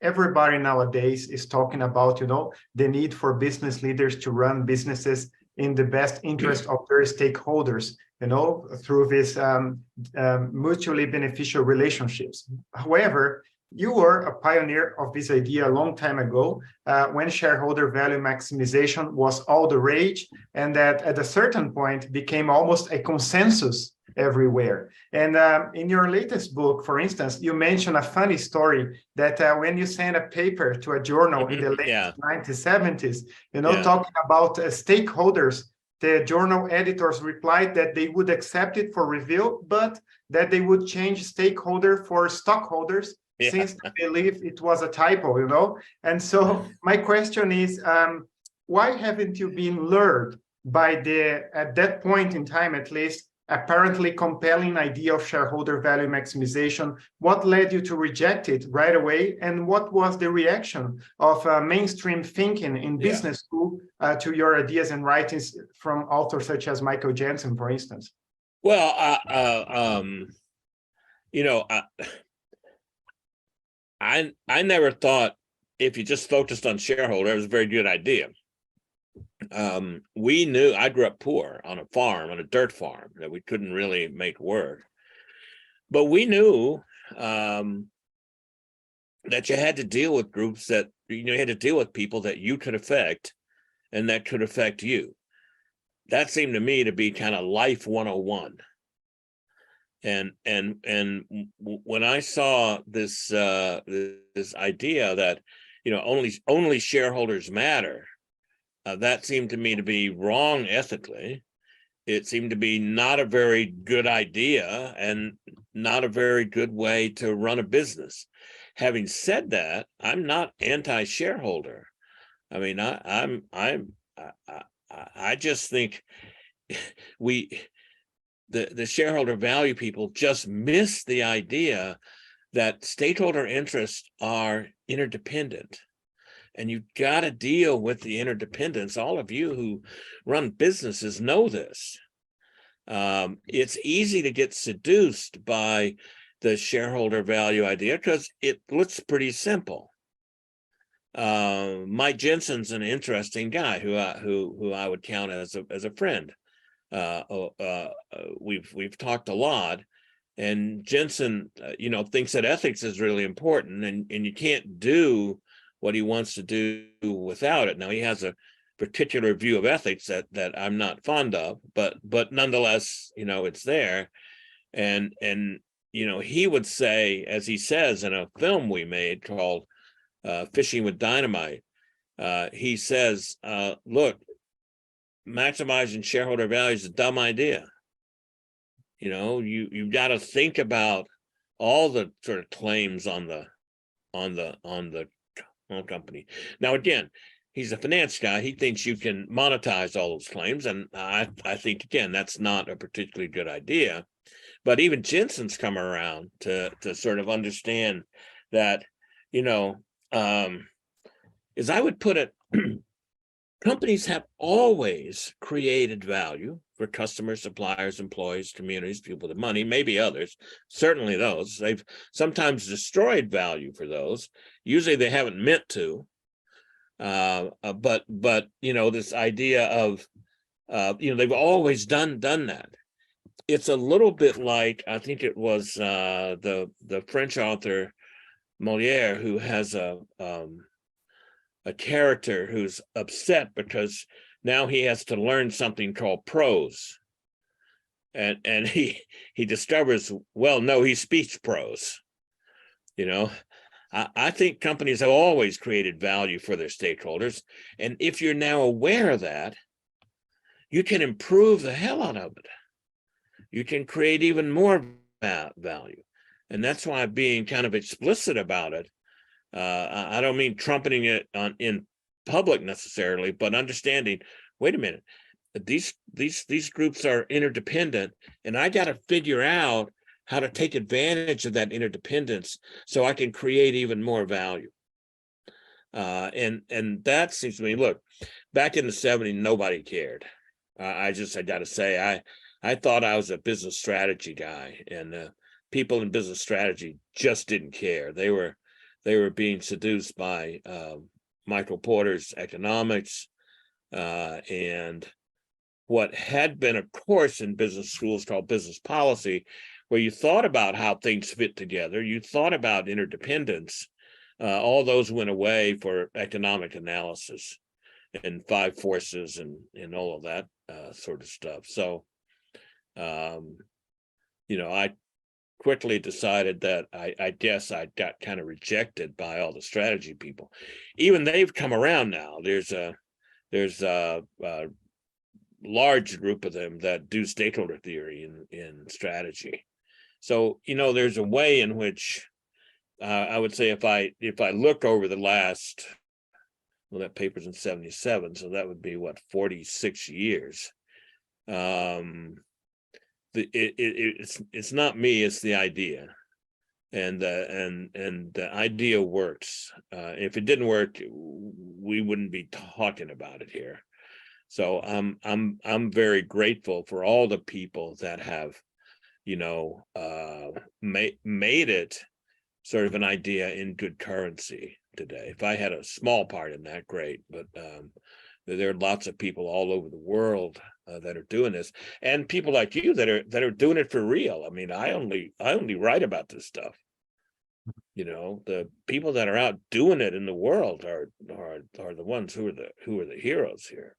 everybody nowadays is talking about, the need for business leaders to run businesses in the best interest of their stakeholders, through these mutually beneficial relationships. However, you were a pioneer of this idea a long time ago, when shareholder value maximization was all the rage, and that at a certain point became almost a consensus everywhere. And in your latest book, for instance, you mentioned a funny story that when you sent a paper to a journal in the late 1970s, talking about stakeholders, the journal editors replied that they would accept it for review, but that they would change stakeholder for stockholders, since they believe it was a typo, And so my question is, why haven't you been lured by at that point in time, at least, apparently compelling idea of shareholder value maximization? What led you to reject it right away? And what was the reaction of mainstream thinking in business school to your ideas and writings from authors such as Michael Jensen, for instance? Well, I never thought if you just focused on shareholder, it was a very good idea. We knew, I grew up poor on a farm, on a dirt farm, that we couldn't really make work. But we knew that you had to deal with groups that, you had to deal with people that you could affect and that could affect you. That seemed to me to be kind of life 101. And when I saw this this idea that only shareholders matter, that seemed to me to be wrong ethically. It seemed to be not a very good idea and not a very good way to run a business. Having said that, I'm not anti-shareholder. I mean, I just think the shareholder value people just miss the idea that stakeholder interests are interdependent. And you've got to deal with the interdependence. All of you who run businesses know this. It's easy to get seduced by the shareholder value idea because it looks pretty simple. Mike Jensen's an interesting guy who I would count as a friend. We've talked a lot, and Jensen, thinks that ethics is really important, and you can't do what he wants to do without it. Now, he has a particular view of ethics that I'm not fond of, but nonetheless, it's there. And he would say, as he says in a film we made called Fishing with Dynamite, he says, look, maximizing shareholder value is a dumb idea. You've got to think about all the sort of claims on the company. Now, again, he's a finance guy. He thinks you can monetize all those claims, and I think, again, that's not a particularly good idea. But even Jensen's come around to sort of understand that, as I would put it, companies have always created value for customers, suppliers, employees, communities, people with money, maybe others, certainly those. They've sometimes destroyed value for those. Usually they haven't meant to. But this idea of, they've always done that. It's a little bit like, I think it was the French author Molière, who has a character who's upset because now he has to learn something called prose, and he discovers, well, no, he speaks prose. I think companies have always created value for their stakeholders, and if you're now aware of that, you can improve the hell out of it. You can create even more value, and that's why being kind of explicit about it. I don't mean trumpeting it in public necessarily, but understanding, wait a minute, these groups are interdependent, and I got to figure out how to take advantage of that interdependence so I can create even more value. And that seems to me, look, back in the 70s, nobody cared. I got to say, I thought I was a business strategy guy, and people in business strategy just didn't care. They were they were being seduced by Michael Porter's economics and what had been a course in business schools called business policy, where you thought about how things fit together, you thought about interdependence. All those went away for economic analysis and five forces and all of that sort of stuff. So, I quickly decided that I guess I got kind of rejected by all the strategy people. Even they've come around now. There's a large group of them that do stakeholder theory in strategy. So, there's a way in which I would say if I look over the last, well, that paper's in 77, so that would be what, 46 years. It's not me, it's the idea, and the idea works. If it didn't work, we wouldn't be talking about it here. So I'm very grateful for all the people that have, made it sort of an idea in good currency today. If I had a small part in that, great, but there are lots of people all over the world that are doing this, and people like you that are doing it for real. I mean, I only write about this stuff. The people that are out doing it in the world are the ones who are the heroes here.